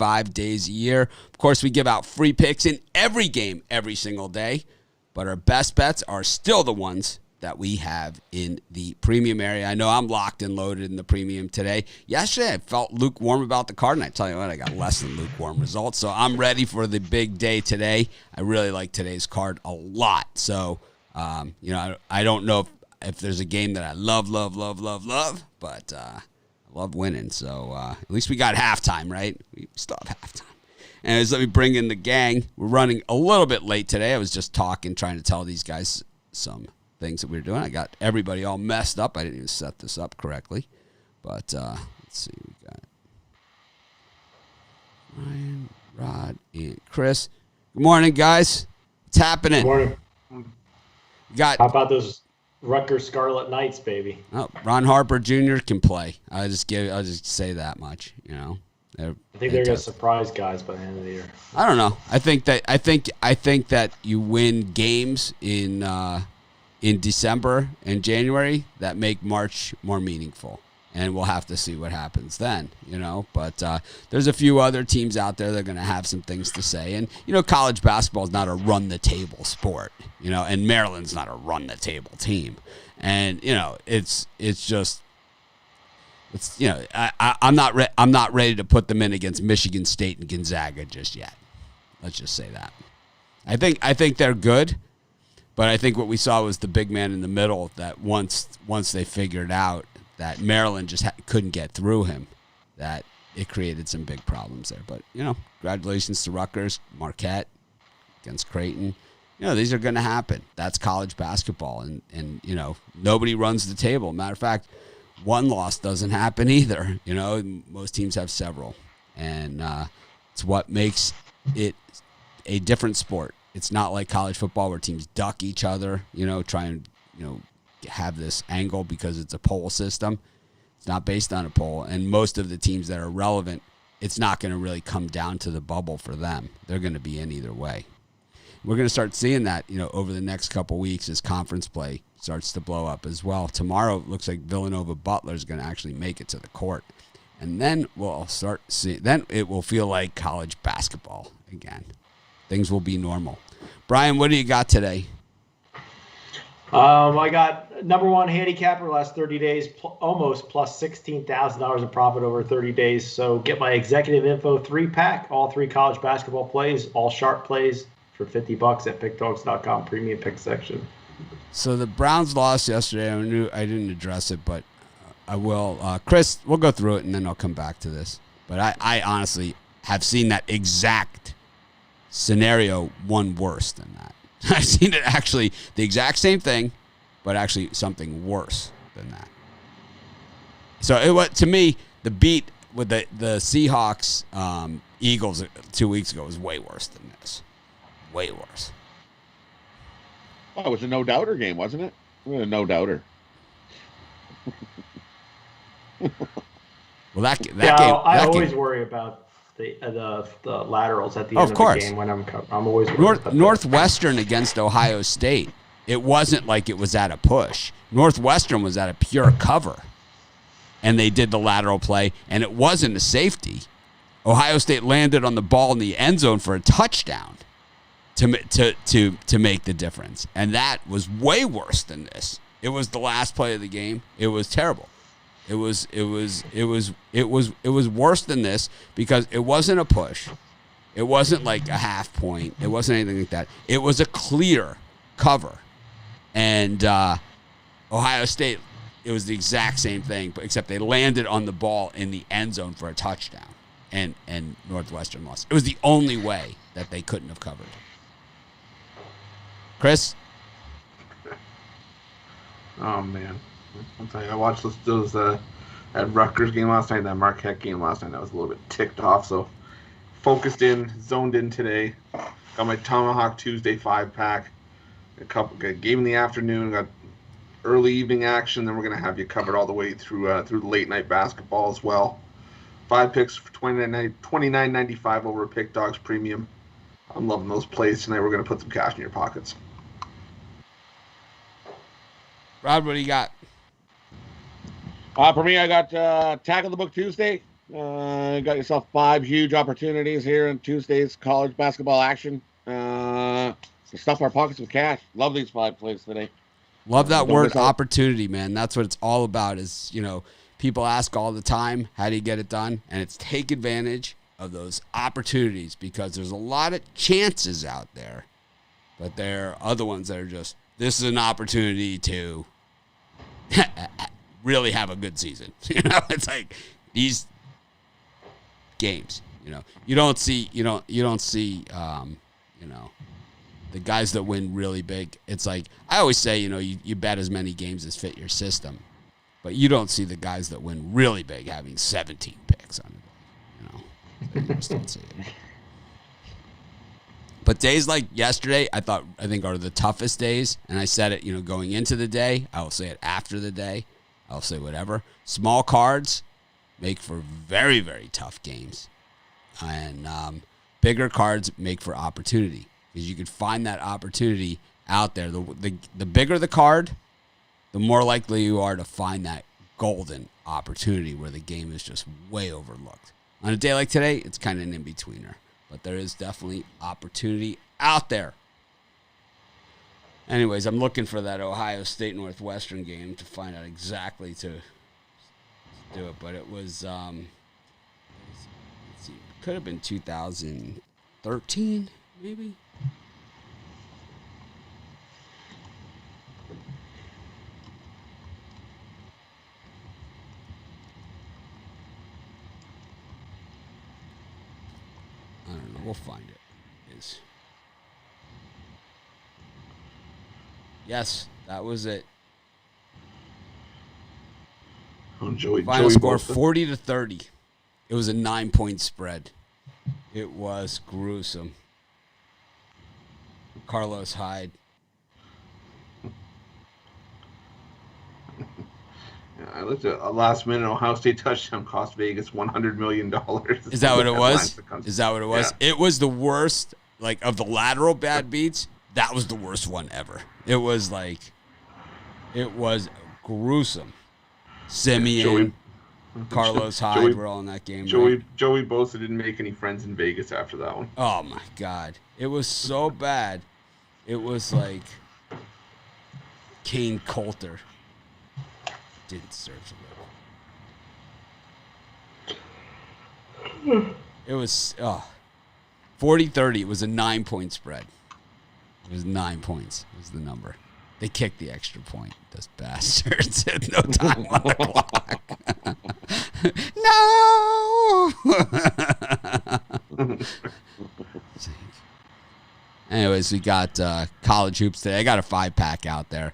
365 days a year. Of course, we give out free picks in every game every single day, but our best bets are still the ones that we have in the premium area. I know I'm locked and loaded in the premium today. Yesterday, I felt lukewarm about the card, and I tell you what, I got less than lukewarm results. So I'm ready for the big day today. I really like today's card a lot. So, I don't know if there's a game that I love, but I love winning. So at least we got halftime, right? We still have halftime. Anyways, let me bring in the gang. We're running a little bit late today. I was just trying to tell these guys some things that we were doing. I got everybody all messed up. I didn't even set this up correctly. But let's see. We got Ryan, Rod, and Chris. Good morning, guys. What's happening? Good morning. How about those Rutgers Scarlet Knights, baby? Oh, Ron Harper Jr. can play. I'll just say that much. I think they're gonna surprise guys by the end of the year. I don't know. I think that you win games in December and January that make March more meaningful. And we'll have to see what happens then, But there's a few other teams out there that are going to have some things to say. And, college basketball is not a run-the-table sport, and Maryland's not a run-the-table team. And, I'm not ready to put them in against Michigan State and Gonzaga just yet. Let's just say that. I think they're good. But I think what we saw was the big man in the middle that once they figured out that Maryland just couldn't get through him, that it created some big problems there. But, congratulations to Rutgers, Marquette against Creighton. These are going to happen. That's college basketball. And nobody runs the table. Matter of fact, one loss doesn't happen either. Most teams have several. And it's what makes it a different sport. It's not like college football where teams duck each other, try and, have this angle because it's a poll system. It's not based on a poll. And most of the teams that are relevant, it's not going to really come down to the bubble for them. They're going to be in either way. We're going to start seeing that, over the next couple weeks as conference play starts to blow up as well. Tomorrow, it looks like Villanova Butler is going to actually make it to the court. And then we'll start seeing, then it will feel like college basketball again. Things will be normal. Brian, what do you got today? I got number one handicapper last 30 days, almost plus $16,000 in profit over 30 days. So get my executive info 3-pack, all 3 college basketball plays, all sharp plays for $50 at pickdogs.com premium pick section. So the Browns lost yesterday. I didn't address it, but I will. Chris, we'll go through it and then I'll come back to this. But I honestly have seen that exact scenario one worse than that. I've seen it actually the exact same thing, but actually something worse than that. So to me, the beat with the Seahawks Eagles 2 weeks ago was way worse than this. Way worse. Oh, it was a no-doubter game, wasn't it? A no-doubter. Well, that game. I always worry about the laterals at the end of the game when I'm always Northwestern against Ohio State. It wasn't like it was at a push. Northwestern was at a pure cover, and they did the lateral play, and it wasn't a safety. Ohio State landed on the ball in the end zone for a touchdown to make the difference, and that was way worse than this. It was the last play of the game. It was terrible. It was worse than this because it wasn't a push. It wasn't like a half point. It wasn't anything like that. It was a clear cover. And Ohio State, it was the exact same thing, except they landed on the ball in the end zone for a touchdown, and Northwestern lost. It was the only way that they couldn't have covered. Chris? Oh, man. I'll tell you, I watched those that Rutgers game last night, that Marquette game last night. I was a little bit ticked off, so focused in, zoned in today. Got my Tomahawk Tuesday 5-pack. A game in the afternoon, got early evening action, then we're going to have you covered all the way through the late night basketball as well. 5 picks for $29.95 over at Pick Dogs Premium. I'm loving those plays tonight. We're going to put some cash in your pockets. Rod, what do you got? For me, I got Tackle the Book Tuesday. Got yourself 5 huge opportunities here in Tuesday's college basketball action. To stuff our pockets with cash. Love these 5 plays today. Love that Don't word miss out. opportunity, man. That's what it's all about is, people ask all the time, how do you get it done? And it's take advantage of those opportunities because there's a lot of chances out there. But there are other ones that are just, this is an opportunity to really have a good season. It's like these games, you don't see, the guys that win really big. It's like, I always say, you bet as many games as fit your system, but you don't see the guys that win really big having 17 picks on it. So you just don't see it. But days like yesterday, I think are the toughest days. And I said it, going into the day. I will say it after the day. I'll say whatever. Small cards make for very, very tough games. And bigger cards make for opportunity. Because you could find that opportunity out there. The bigger the card, the more likely you are to find that golden opportunity where the game is just way overlooked. On a day like today, it's kind of an in-betweener. But there is definitely opportunity out there. Anyways, I'm looking for that Ohio State Northwestern game to find out exactly to do it. But it was, let's see, could have been 2013, maybe. I don't know. We'll find it. Yes, that was it. Oh, Joey Final score Bosa. 40-30. It was a 9-point spread. It was gruesome. Carlos Hyde. I looked at a last-minute Ohio State touchdown cost Vegas $100 million. Is that what it was? Is Yeah. It was the worst, of the lateral bad beats. That was the worst one ever. It was gruesome. Simeon, Carlos Hyde were all in that game. Joey Bosa didn't make any friends in Vegas after that one. Oh my God. It was so bad. It was like Kane Coulter. Didn't deserve to live. It was 40-30. It was a 9-point spread. It was 9 points was the number. They kicked the extra point, those bastards. No time on the clock. No! Anyways, we got college hoops today. I got a 5-pack out there.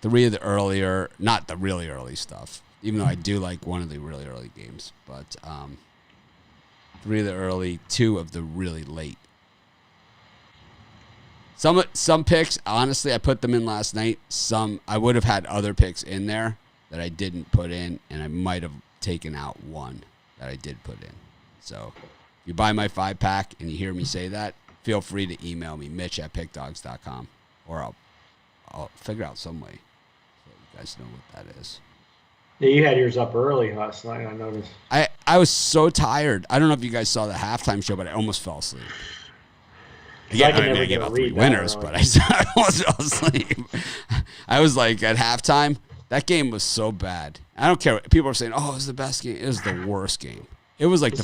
3 of the earlier, not the really early stuff, even though I do like one of the really early games, but 3 of the early, 2 of the really late. Some picks, honestly, I put them in last night. Some I would have had other picks in there that I didn't put in, and I might have taken out one that I did put in. So if you buy my 5-pack and you hear me say that, feel free to email me, mitch@pickdogs.com, or I'll figure out some way so you guys know what that is. Yeah, you had yours up early last night, I noticed. I was so tired. I don't know if you guys saw the halftime show, but I almost fell asleep. Again, I gave out 3 winners, but I almost fell asleep. I was like, at halftime, that game was so bad. I don't care. People are saying, oh, it was the best game. It was the worst game. It was like the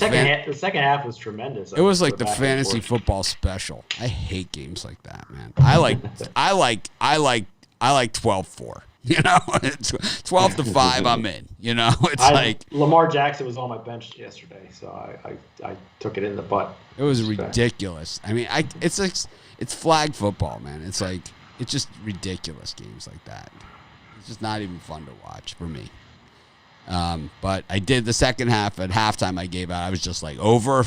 second half was tremendous. It was like the fantasy football special. I hate games like that, man. I like 12-4. It's 12-5. I'm in. It's Lamar Jackson was on my bench yesterday, so I took it in the butt. It was ridiculous. I mean, it's flag football, man. It's just ridiculous games like that. It's just not even fun to watch for me. But I did the second half. At halftime, I gave out. I was just like, over.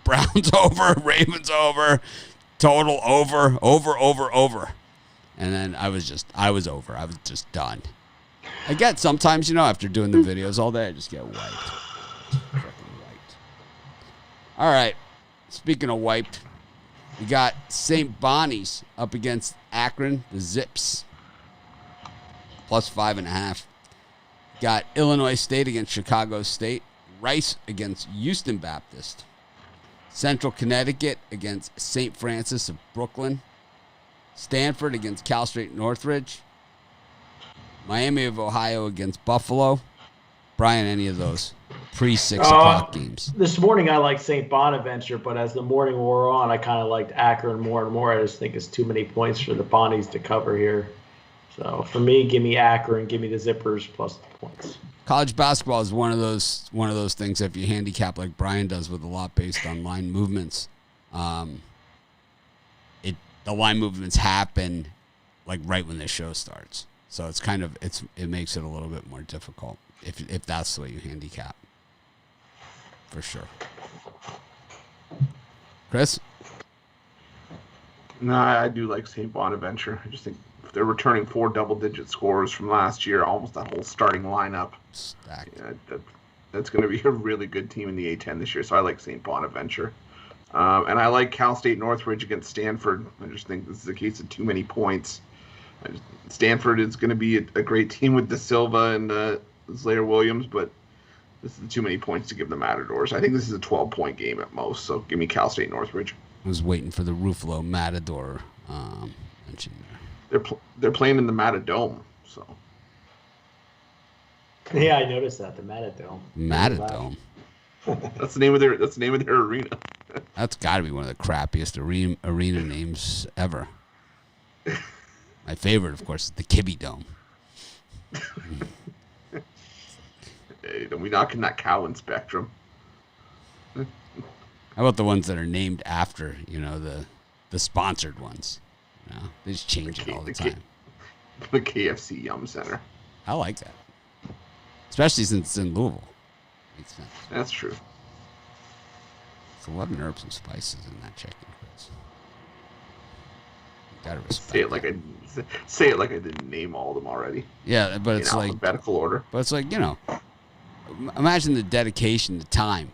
Browns over. Ravens over. Total over. Over. And then I was over. I was just done. I get sometimes, after doing the videos all day, I just get wiped. Fucking wiped. All right. Speaking of wiped, we got St. Bonnie's up against Akron, the Zips. +5.5. Got Illinois State against Chicago State. Rice against Houston Baptist. Central Connecticut against St. Francis of Brooklyn. Stanford against Cal State Northridge. Miami of Ohio against Buffalo. Brian, any of those pre-6 o'clock games? This morning I liked St. Bonaventure, but as the morning wore on, I kind of liked Akron more and more. I just think it's too many points for the Bonnies to cover here. So for me, give me Akron, give me the Zippers plus the points. College basketball is one of those things. If you handicap like Brian does with a lot based on line movements, the line movements happen like right when the show starts. So it's kind of it makes it a little bit more difficult if that's the way you handicap. For sure. Chris? No, I do like St. Bonaventure. I just think they're returning 4 double-digit scorers from last year, almost that whole starting lineup. Stacked. Yeah, that's going to be a really good team in the A10 this year, so I like St. Bonaventure. And I like Cal State Northridge against Stanford. I just think this is a case of too many points. Stanford is going to be a great team with De Silva and Slater Williams, but this is too many points to give the Matadors. I think this is a 12-point game at most, so give me Cal State Northridge. I was waiting for the Ruffalo Matador mention there. They're playing in the Matadome, so. Yeah, I noticed that, the Matadome. Matadome. That's the name of their arena. That's got to be one of the crappiest arena names ever. My favorite, of course, is the Kibby Dome. Hey, don't be knocking that Cowan Spectrum. How about the ones that are named after, the sponsored ones? They just change it all the time. The KFC Yum Center. I like that. Especially since it's in Louisville. Makes sense. That's true. It's 11 herbs and spices in that chicken, Chris. You gotta respect Say it like I didn't name all of them already. Yeah, but in it's like alphabetical order. But it's like, imagine the dedication, the time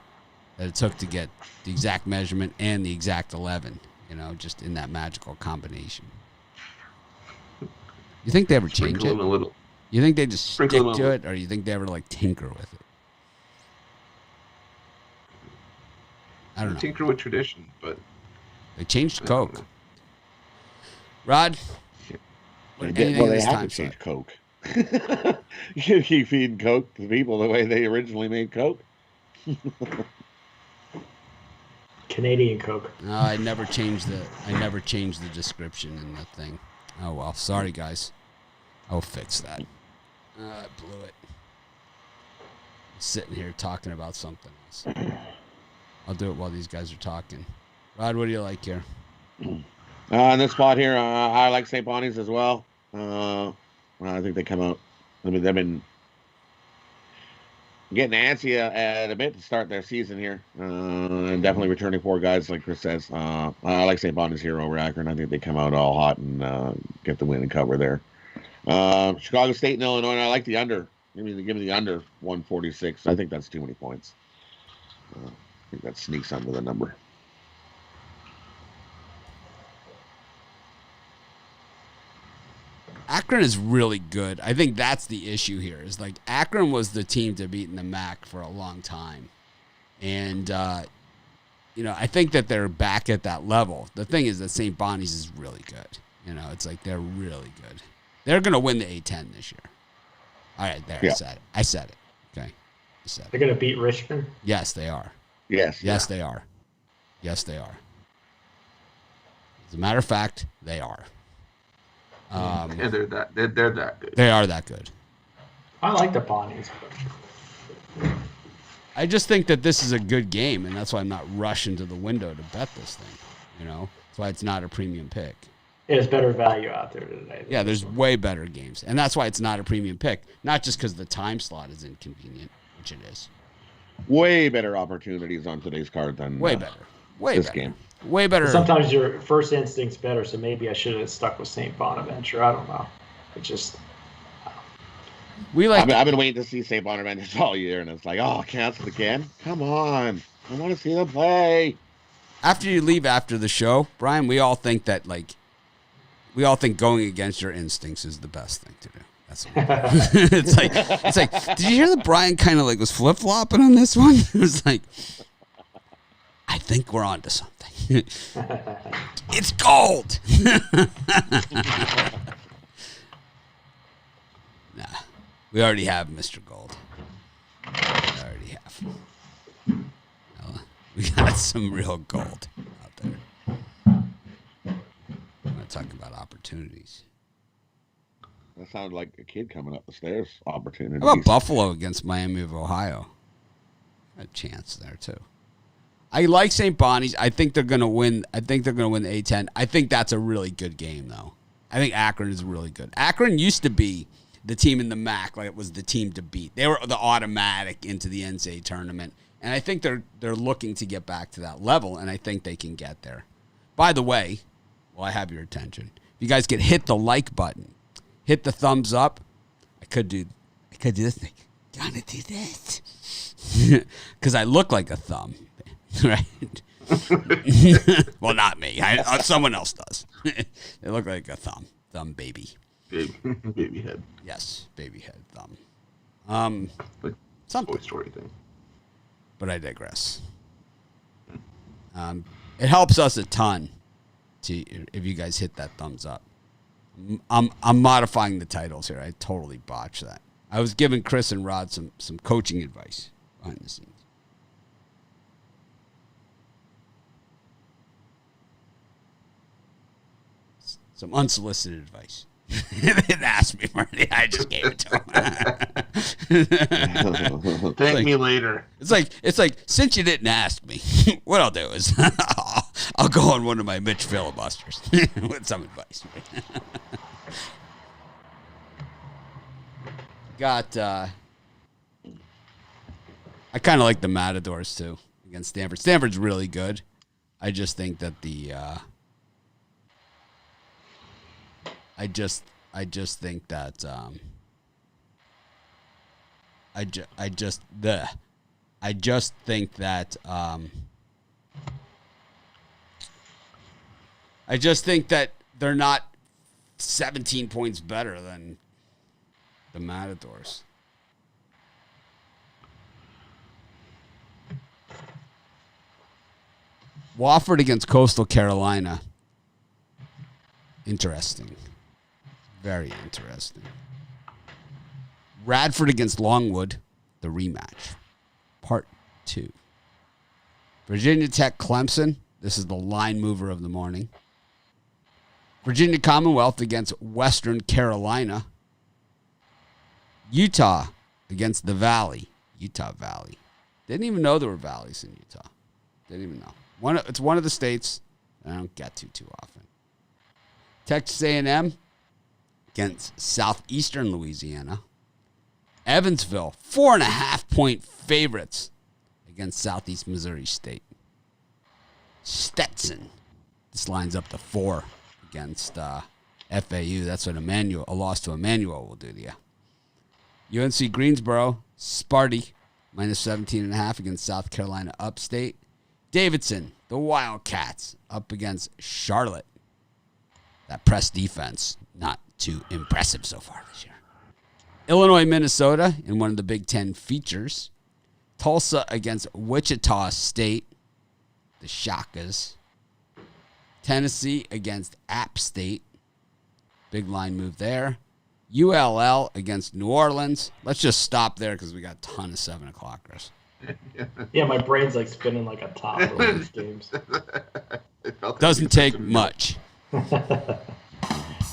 that it took to get the exact measurement and the exact 11, just in that magical combination. You think they ever change it? You think they just stick to it, or you think they ever tinker with it? I don't know. Tinker with tradition, but they changed Coke. Rod? They have to change Coke. You keep feeding Coke to people the way they originally made Coke. Canadian Coke. No, I never changed the description in the thing. Oh well, sorry guys. I'll fix that. I blew it. I'm sitting here talking about something else. I'll do it while these guys are talking. Rod, what do you like here? In this spot here, I like St. Bonnie's as well. I think they come out. They've been getting antsy at a bit to start their season here, and definitely returning 4 guys, like Chris says. I like St. Bonnie's here over Akron. I think they come out all hot and get the win and cover there. Chicago State and Illinois. I like the under. Give me the under 146. I think that's too many points. I think that sneaks under the number. Akron is really good. I think that's the issue here. Is Akron was the team to beat in the MAC for a long time, and I think that they're back at that level. The thing is that St. Bonnie's is really good. It's they're really good. They're gonna win the A10 this year. All right, there. Yeah. I said it. Okay, I said it. They're gonna beat Richmond. Yes, they are. Yes. Yes, they are. Yes, they are. As a matter of fact, they are. Yeah, they're that good. They are that good. I like the Bonnies. I just think that this is a good game, and that's why I'm not rushing to the window to bet this thing. That's why it's not a premium pick. There's better value out there today. Yeah, there's way better games, and that's why it's not a premium pick. Not just because the time slot is inconvenient, which it is. Way better opportunities on today's card than way better. Way this better. Game. Way better. Sometimes your first instinct's better, so maybe I should have stuck with St. Bonaventure. I don't know. It just. I've been waiting to see St. Bonaventure all year, and it's cancel again? Come on. I want to see them play. After you leave after the show, Brian, we all think that, we all think going against your instincts is the best thing to do. That's what it's like. Did you hear that Brian kind of like was flip flopping on this one? It was like, I think we're on to something. It's gold. Nah, we already have Mr. Gold. We already have. We got some real gold out there. I'm not talking about opportunities. That sounded like a kid coming up the stairs. Opportunities. How about Buffalo against Miami of Ohio? A chance there too. I like St. Bonnie's. I think they're going to win. I think they're going to win the A-10. I think that's a really good game, though. I think Akron is really good. Akron used to be the team in the MAC, like it was the team to beat. They were the automatic into the NCAA tournament, and I think they're looking to get back to that level, and I think they can get there. By the way, I have your attention. If you guys could hit the like button, hit the thumbs up. I could do this thing. Gonna do this because I look like a thumb. Right? Well, not me. Someone else does. They look like a thumb baby. Baby head. Yes, baby head thumb. Like Something. Toy Story thing. But I digress. It helps us a ton if you guys hit that thumbs up. I'm modifying the titles here. I totally botched that. I was giving Chris and Rod some coaching advice behind the scenes. Some unsolicited advice. They didn't ask me for it. I just gave it to them. Thank me later. It's like since you didn't ask me, what I'll do is I'll go on one of my Mitch filibusters with some advice. I kind of like the Matadors too against Stanford. Stanford's really good. I just think that I just think that they're not 17 points better than the Matadors. Wofford against Coastal Carolina. Interesting. Very interesting. Radford against Longwood, the rematch. Part 2. Virginia Tech Clemson. This is the line mover of the morning. Virginia Commonwealth against Western Carolina. Utah against the Valley. Utah Valley. Didn't even know there were valleys in Utah. Didn't even know. It's one of the states that I don't get too often. Texas A&M against Southeastern Louisiana. Evansville, 4.5-point favorites against Southeast Missouri State. Stetson, this lines up to 4 against FAU. That's what a loss to Emmanuel will do to you. UNC Greensboro, Sparty, minus 17.5 against South Carolina Upstate. Davidson, the Wildcats, up against Charlotte. That press defense, not too impressive so far this year. Illinois, Minnesota in one of the Big Ten features. Tulsa against Wichita State, the Shakas. Tennessee against App State. Big line move there. ULL against New Orleans. Let's just stop there because we got a ton of 7 o'clockers. Yeah, my brain's like spinning like a top over these games. Doesn't take much.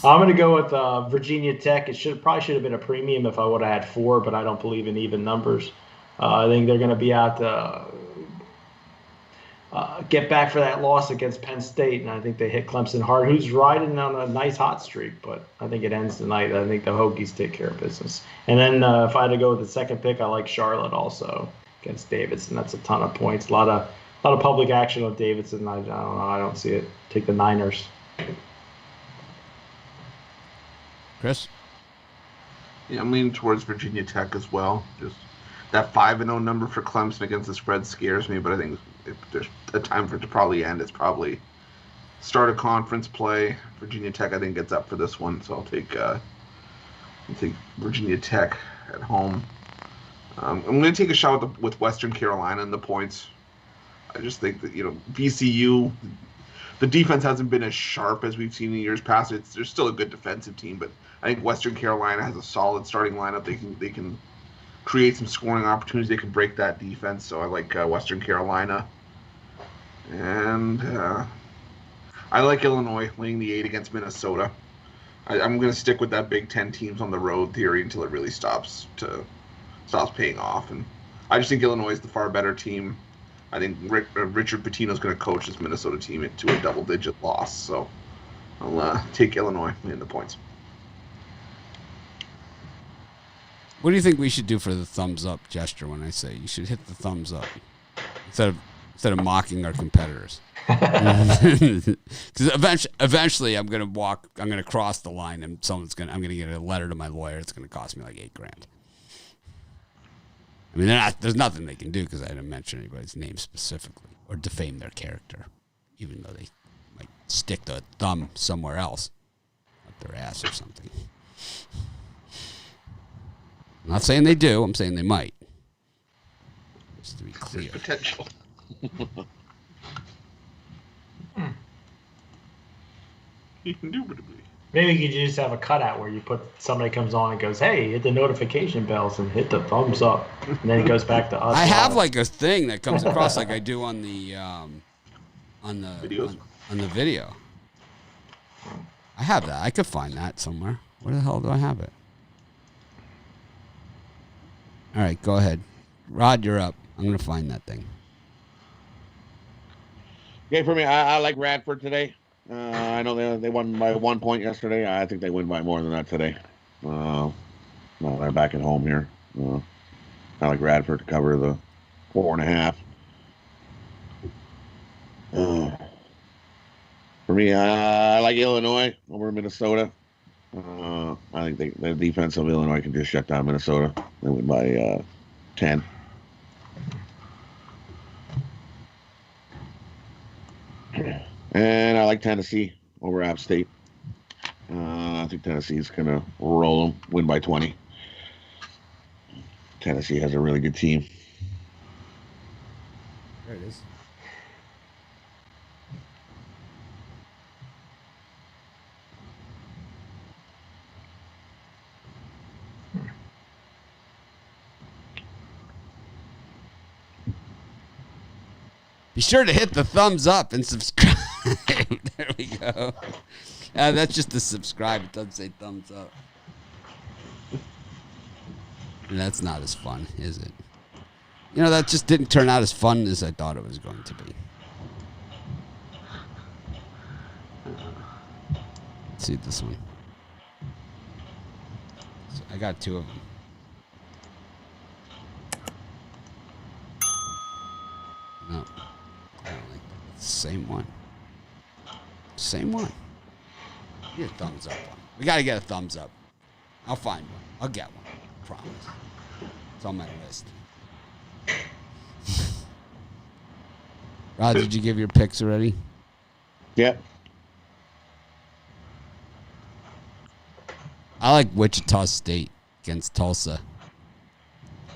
I'm going to go with Virginia Tech. It probably should have been a premium if I would have had 4, but I don't believe in even numbers. I think they're going to be out to get back for that loss against Penn State, and I think they hit Clemson hard, who's riding on a nice hot streak, but I think it ends tonight. I think the Hokies take care of business. And then if I had to go with the second pick, I like Charlotte also against Davidson. That's a ton of points. A lot of public action with Davidson. I don't know. I don't see it. Take the Niners. Chris? Yeah, I'm leaning towards Virginia Tech as well. Just that 5-0 number for Clemson against the spread scares me, but I think if there's a time for it to probably end, it's probably start a conference play. Virginia Tech, I think, gets up for this one, so I'll take I'll take Virginia Tech at home. I'm going to take a shot with Western Carolina in the points. I just think that, VCU, the defense hasn't been as sharp as we've seen in years past. They're still a good defensive team, but I think Western Carolina has a solid starting lineup. They can create some scoring opportunities. They can break that defense. So I like Western Carolina. And I like Illinois laying the 8 against Minnesota. I'm going to stick with that Big Ten teams on the road theory until it really stops paying off. And I just think Illinois is the far better team. I think Richard Pitino is going to coach this Minnesota team into a double-digit loss. So I'll take Illinois in the points. What do you think we should do for the thumbs up gesture when I say you should hit the thumbs up instead of mocking our competitors? Because eventually I'm gonna cross the line, and I'm gonna get a letter to my lawyer. It's gonna cost me like $8,000. I mean, there's nothing they can do because I didn't mention anybody's name specifically or defame their character, even though they might stick the thumb somewhere else, up their ass or something. I'm not saying they do. I'm saying they might. Just to be clear. There's potential. Indubitably. Maybe you could just have a cutout where you put somebody comes on and goes, "Hey, hit the notification bells and hit the thumbs up," and then it goes back to us. I have like a thing that comes across like I do on the Videos? on the video. I have that. I could find that somewhere. Where the hell do I have it? All right, go ahead, Rod. You're up. I'm gonna find that thing. Okay, for me, I like Radford today. I know they won by 1 point yesterday. I think they win by more than that today. Well, they're back at home here. I like Radford to cover the 4.5. For me, I like Illinois over Minnesota. I think the defense of Illinois can just shut down Minnesota. They win by 10. And I like Tennessee over App State. I think Tennessee's going to roll them, win by 20. Tennessee has a really good team. There it is. Be sure to hit the thumbs up and subscribe. There we go. That's just the subscribe. It doesn't say thumbs up. And that's not as fun, is it? That just didn't turn out as fun as I thought it was going to be. Let's see this one. So I got 2 of them. No. I don't like that. It's the same one. Same one. Get a thumbs up one. We got to get a thumbs up. I'll find one. I'll get one. I promise. It's on my list. Rod, did you give your picks already? Yep. I like Wichita State against Tulsa.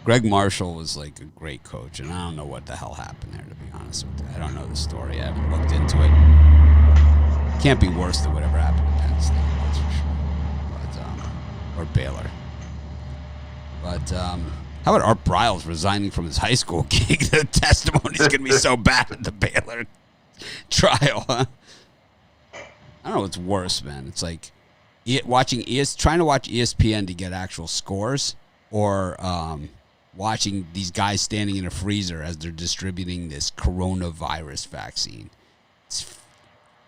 Greg Marshall was like a great coach, and I don't know what the hell happened there, to be honest with you. I don't know the story. I haven't looked into it. Can't be worse than whatever happened at Penn State, that's for sure. Or Baylor. But how about Art Briles resigning from his high school gig? The testimony's going to be so bad at the Baylor trial, huh? I don't know what's worse, man. It's like trying to watch ESPN to get actual scores, or watching these guys standing in a freezer as they're distributing this coronavirus vaccine.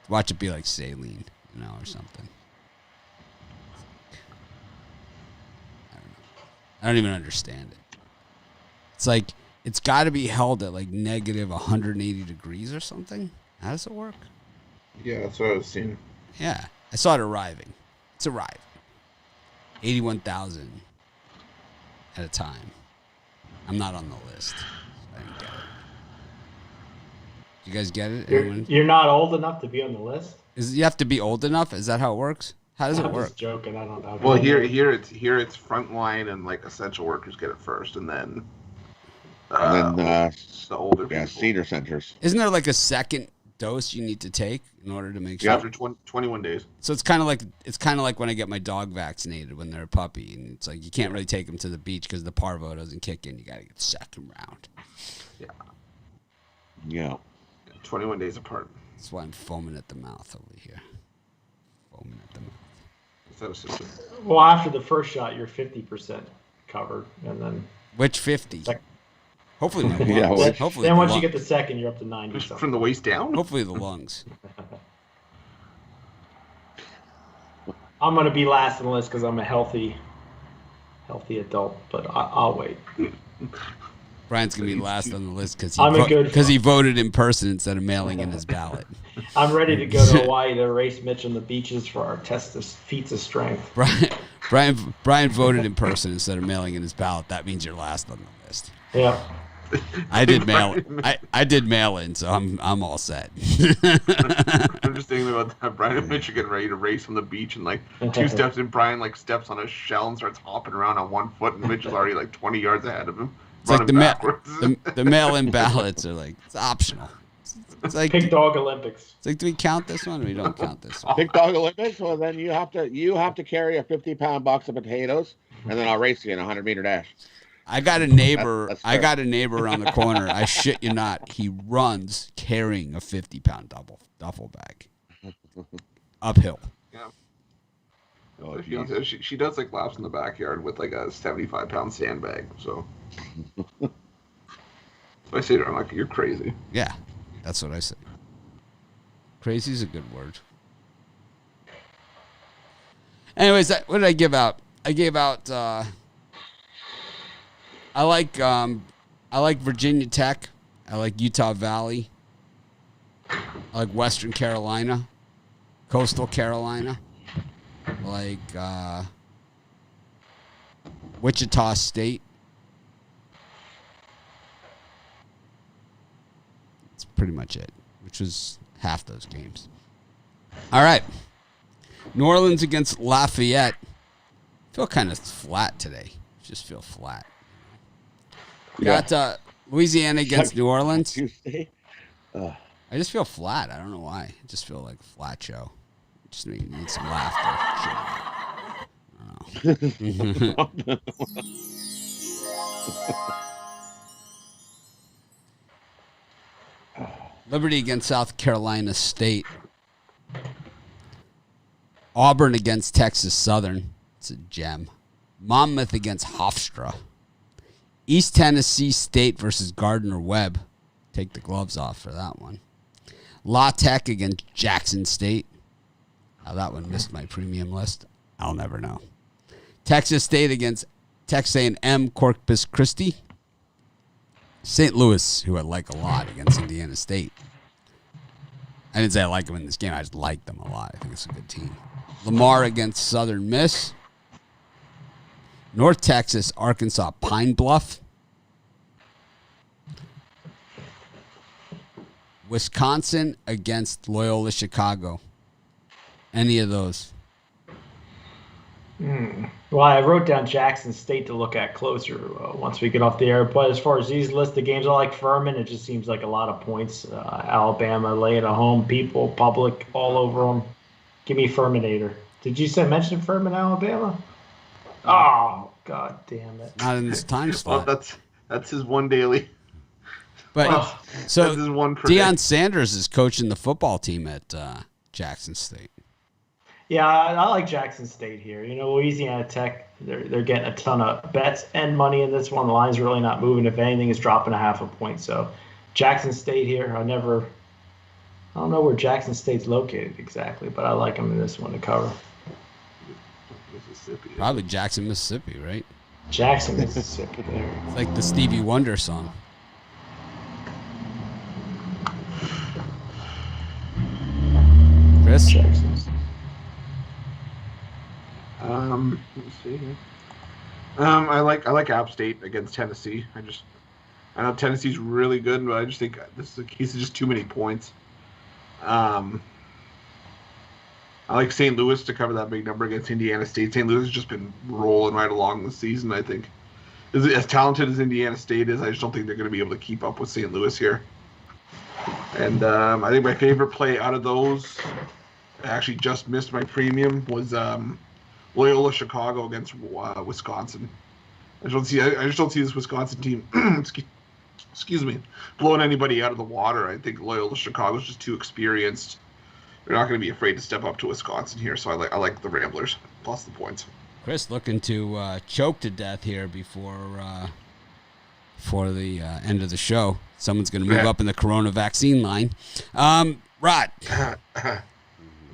Watch it be like saline, or something. I don't know. I don't even understand it. It's like, it's got to be held at like negative 180 degrees or something. How does it work? Yeah, that's what I was seeing. Yeah, I saw it arriving. It's arriving. 81,000 at a time. I'm not on the list. I didn't get it. You guys get it? You're not old enough to be on the list? You have to be old enough? Is that how it works? How does it I'm work? just joking. I don't know. Well, here it's frontline and like essential workers get it first, and then the older people. senior centers. Isn't there like a second dose you need to take in order to make sure? After 21 days. So it's kind of like when I get my dog vaccinated when they're a puppy, and it's like you can't really take them to the beach because the parvo doesn't kick in. You got to get the second round. Yeah. 21 days apart. That's why I'm foaming at the mouth over here. Foaming at the mouth. Is that a system? Well, after the first shot, you're 50% covered, and then Which 50? Hopefully my lungs. Yeah, well, Hopefully then the once you lung- get the second, you're up to 90 Just something. from the waist down? Hopefully the lungs. I'm gonna be last on the list because I'm a healthy adult, but I'll wait. Brian's gonna be last on the list because he voted in person instead of mailing in his ballot. I'm ready to go to Hawaii to race Mitch on the beaches for our feats of strength. Brian voted in person instead of mailing in his ballot. That means you're last on the list. Yeah. I did mail in, so I'm all set. I'm just thinking about that. Brian and Mitch are getting ready to race on the beach, and like 2 steps in, Brian like steps on a shell and starts hopping around on 1 foot, and Mitch is already like 20 yards ahead of him. It's like backwards. the mail-in ballots are like it's optional. It's like Pig Dog Olympics. It's like, do we count this one or we don't count this one? Big Dog Olympics. Well, then you have to carry a 50-pound box of potatoes, and then I'll race you in a 100-meter dash. I got a neighbor. That's I got a neighbor around the corner. I shit you not. He runs carrying a 50-pound duffel bag uphill. Yeah. Oh, She does like laps in the backyard with like a 75-pound sandbag. So I say to her, I'm like, you're crazy. Yeah, that's what I say. Crazy is a good word. Anyways, what did I give out? I gave out. I like Virginia Tech. I like Utah Valley. I like Western Carolina, Coastal Carolina. I like Wichita State. That's pretty much it, which was half those games. All right. New Orleans against Lafayette. I feel kind of flat today. Just feel flat. Got Louisiana against New Orleans. Tuesday. I just feel flat. I don't know why. I just feel like a flat show. Just need some laughter. I don't know. Liberty against South Carolina State. Auburn against Texas Southern. It's a gem. Monmouth against Hofstra. East Tennessee State versus Gardner-Webb. Take the gloves off for that one. La Tech against Jackson State. How that one missed my premium list, I'll never know. Texas State against Texas A&M Corpus Christi. St. Louis, who I like a lot, against Indiana State. I didn't say I like them in this game. I just like them a lot. I think it's a good team. Lamar against Southern Miss. North Texas, Arkansas, Pine Bluff. Wisconsin against Loyola Chicago. Any of those? Well, I wrote down Jackson State to look at closer once we get off the air. But as far as these list of games, I like Furman. It just seems like a lot of points. Alabama laying at home, people, public, all over them. Give me Furminator. Did you mention Furman, Alabama? Oh, God damn it. Not in this time slot. Well, that's his one daily. But so that's his one per Deion day. Sanders is coaching the football team at Jackson State. Yeah, I like Jackson State here. You know, Louisiana Tech, they're getting a ton of bets and money in this one. The line's really not moving. If anything, it's dropping a half a point. So Jackson State here, I don't know where Jackson State's located exactly, but I like them in this one to cover. Mississippi. Probably Jackson, Mississippi, right? Jackson, Mississippi there. It's like the Stevie Wonder song. Chris? Jackson's. Let me see here. I like App State against Tennessee. I know Tennessee's really good, but I just think this is a case of just too many points. I like St. Louis to cover that big number against Indiana State. St. Louis has just been rolling right along this season, I think. As talented as Indiana State is, I just don't think they're going to be able to keep up with St. Louis here. And I think my favorite play out of those, I actually just missed my premium, was Loyola Chicago against Wisconsin. I just don't see this Wisconsin team, excuse me, blowing anybody out of the water. I think Loyola Chicago's just too experienced. They're not going to be afraid to step up to Wisconsin here, so I like the Ramblers plus the points. Chris looking to choke to death here before the end of the show. Someone's going to move up in the corona vaccine line. Rod.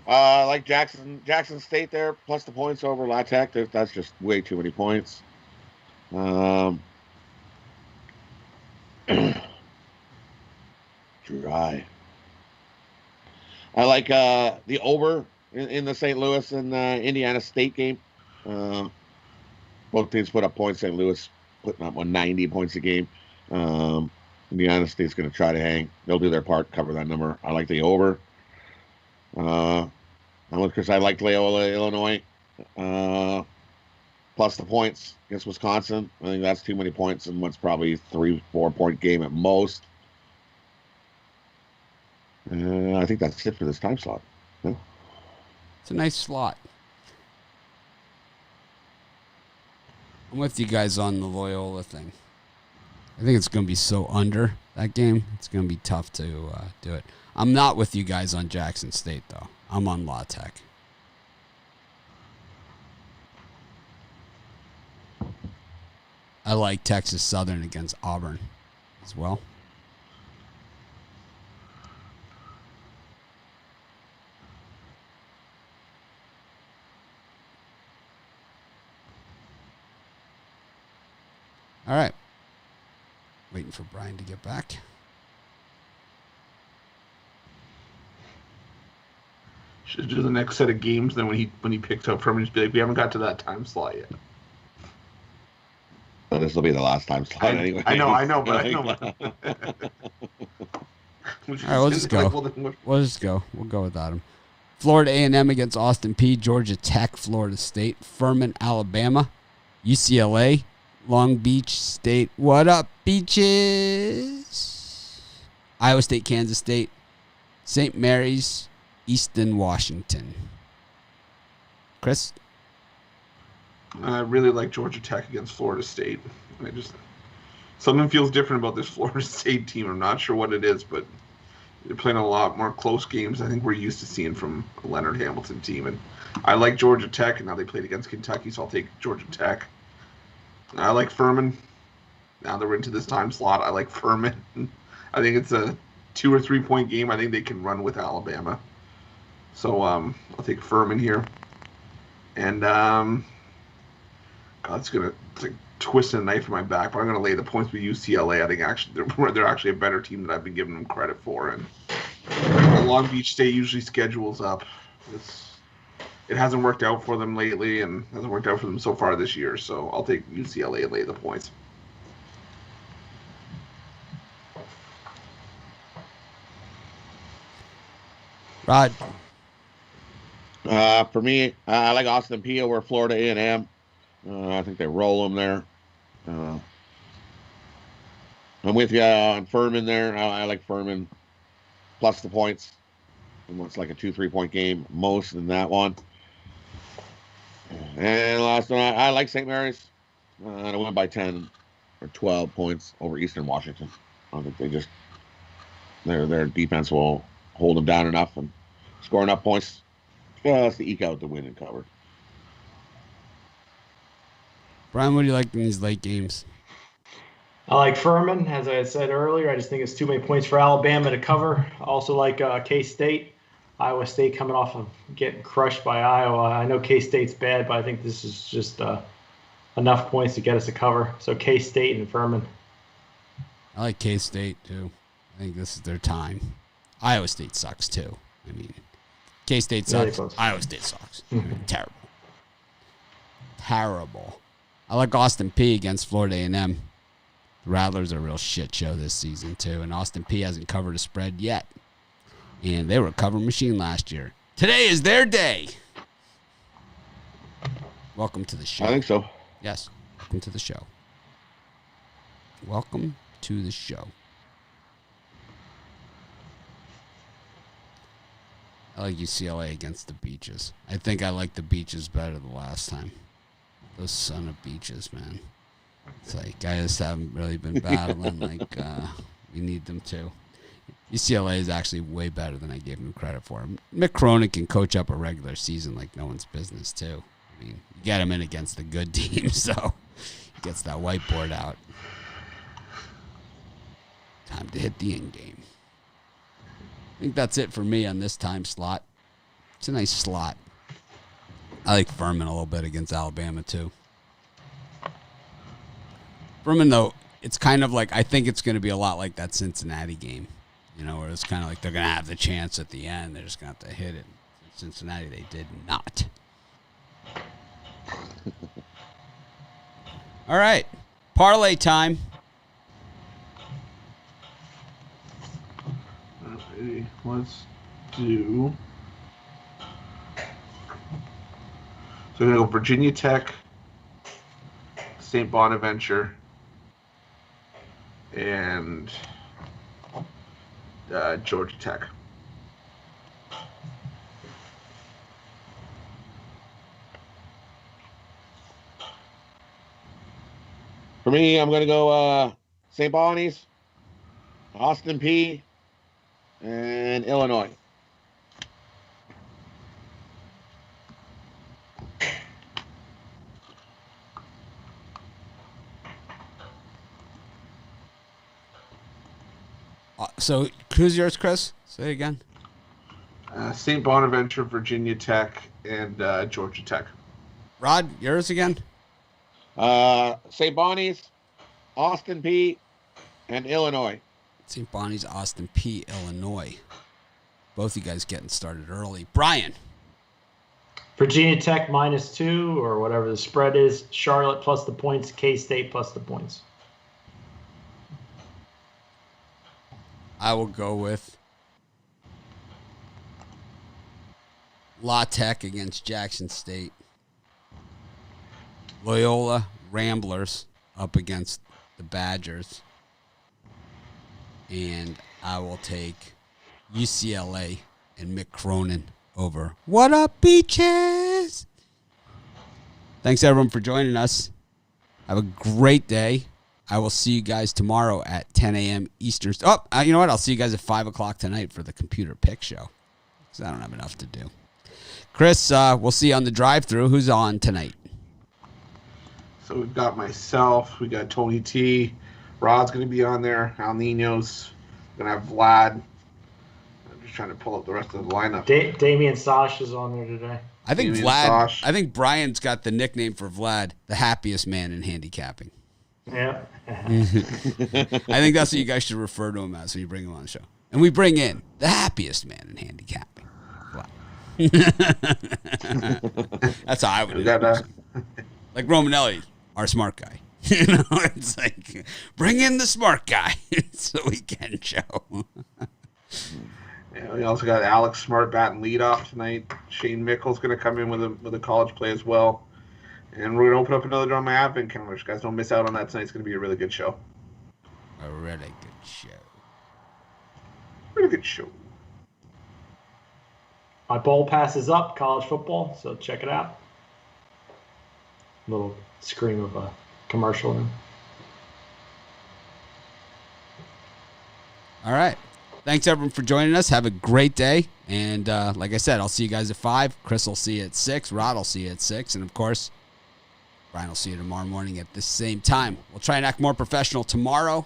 Like Jackson State there, plus the points over La Tech. That's just way too many points. Dry. I like the over in the St. Louis and Indiana State game. Both teams put up points. St. Louis putting up 190 points a game. Indiana State's going to try to hang. They'll do their part, cover that number. I like the over. I'm with Chris. I like Loyola, Illinois. Plus the points against Wisconsin. I think that's too many points in what's probably 3-4 point game at most. I think that's it for this time slot. Yeah. It's a nice slot. I'm with you guys on the Loyola thing. I think it's going to be so under that game. It's going to be tough to do it. I'm not with you guys on Jackson State, though. I'm on La Tech. I like Texas Southern against Auburn as well. All right. Waiting for Brian to get back. Should do the next set of games. Then when he picks up from, just be like, we haven't got to that time slot yet. But this will be the last time slot anyway. I know. But All right, we'll just go. We'll go without him. Florida A&M against Austin Peay. Georgia Tech, Florida State. Furman, Alabama. UCLA, Long Beach State. What up, Beaches? Iowa State, Kansas State. St. Mary's, Easton, Washington. Chris? I really like Georgia Tech against Florida State. Something feels different about this Florida State team. I'm not sure what it is, but they're playing a lot more close games I think we're used to seeing from a Leonard Hamilton team. And I like Georgia Tech, and now they played against Kentucky, so I'll take Georgia Tech. I like Furman. Now that we're into this time slot, I like Furman. I think it's a 2 or 3 point game. I think they can run with Alabama. So I'll take Furman here. And God, it's gonna like twist a knife in my back, but I'm gonna lay the points with UCLA. I think actually they're actually a better team than I've been giving them credit for. And Long Beach State usually schedules up. It hasn't worked out for them lately, and hasn't worked out for them so far this year. So I'll take UCLA and lay the points. Rod? For me, I like Austin Peay over Florida A&M. I think they roll them there. I'm with you on Furman there. I like Furman plus the points. And it's like a 2-3 point game, most in that one. And last one, I like St. Mary's. I went by 10 or 12 points over Eastern Washington. I think their defense will hold them down enough and score enough points just to eke out the win and cover. Brian, what do you like in these late games? I like Furman, as I said earlier. I just think it's too many points for Alabama to cover. I also like K-State. Iowa State coming off of getting crushed by Iowa. I know K-State's bad, but I think this is just enough points to get us a cover. So K-State and Furman. I like K-State, too. I think this is their time. Iowa State sucks, too. I mean, K-State sucks. Really Iowa State sucks. I mean, terrible. Terrible. I like Austin Peay against Florida A&M. The Rattlers are a real shit show this season, too. And Austin Peay hasn't covered a spread yet. And they were a cover machine last year. Today is their day. Welcome to the show. I think so. Yes. Welcome to the show. Welcome to the show. I like UCLA against the Beaches. I think I like the Beaches better the last time. Those son of Beaches, man. It's like guys haven't really been battling like we need them to. UCLA is actually way better than I gave him credit for. Mick Cronin can coach up a regular season like no one's business, too. I mean, you get him in against the good teams, so he gets that whiteboard out. Time to hit the end game. I think that's it for me on this time slot. It's a nice slot. I like Furman a little bit against Alabama, too. Furman, though, it's kind of like, I think it's going to be a lot like that Cincinnati game. You know, where it's kind of like they're going to have the chance at the end. They're just going to have to hit it. In Cincinnati, they did not. All right. Parlay time. Alrighty, let's do. So we're going to go Virginia Tech, St. Bonaventure, and Georgia Tech. For me, I'm going to go St. Bonnie's, Austin P, and Illinois. So, who's yours, Chris? Say it again. St. Bonaventure, Virginia Tech, and Georgia Tech. Rod, yours again? St. Bonnie's, Austin P, and Illinois. St. Bonnie's, Austin P, Illinois. Both you guys getting started early. Brian. Virginia Tech -2 or whatever the spread is. Charlotte plus the points. K-State plus the points. I will go with La Tech against Jackson State. Loyola Ramblers up against the Badgers. And I will take UCLA and Mick Cronin over. What up, Beaches? Thanks, everyone, for joining us. Have a great day. I will see you guys tomorrow at 10 a.m. Eastern. Oh, you know what? I'll see you guys at 5 o'clock tonight for the Computer Pick Show because I don't have enough to do. Chris, we'll see you on the drive-thru. Who's on tonight? So we've got myself. We got Tony T. Rod's going to be on there. Al Nino's going to have Vlad. I'm just trying to pull up the rest of the lineup. Damian Sosh is on there today. I think Damian Vlad. Sosh. I think Brian's got the nickname for Vlad, the happiest man in handicapping. Yeah. I think that's what you guys should refer to him as when you bring him on the show. And we bring in the happiest man in handicapping. Vlad. That's how I would We do it. got Like Romanelli, our smart guy. You know, it's like, bring in the smart guy so we can show. we also got Alex Smart batting leadoff tonight. Shane Mickle's going to come in with a college play as well. And we're going to open up another Drama Advent calendar. Guys, don't miss out on that tonight. It's going to be a really good show. A really good show. Really good show. My bowl pass is up, college football, so check it out. Little scream of a commercial there. All right. Thanks, everyone, for joining us. Have a great day. And like I said, I'll see you guys at 5. Chris will see you at 6. Rod will see you at 6. And, of course, Brian will see you tomorrow morning at the same time. We'll try and act more professional tomorrow.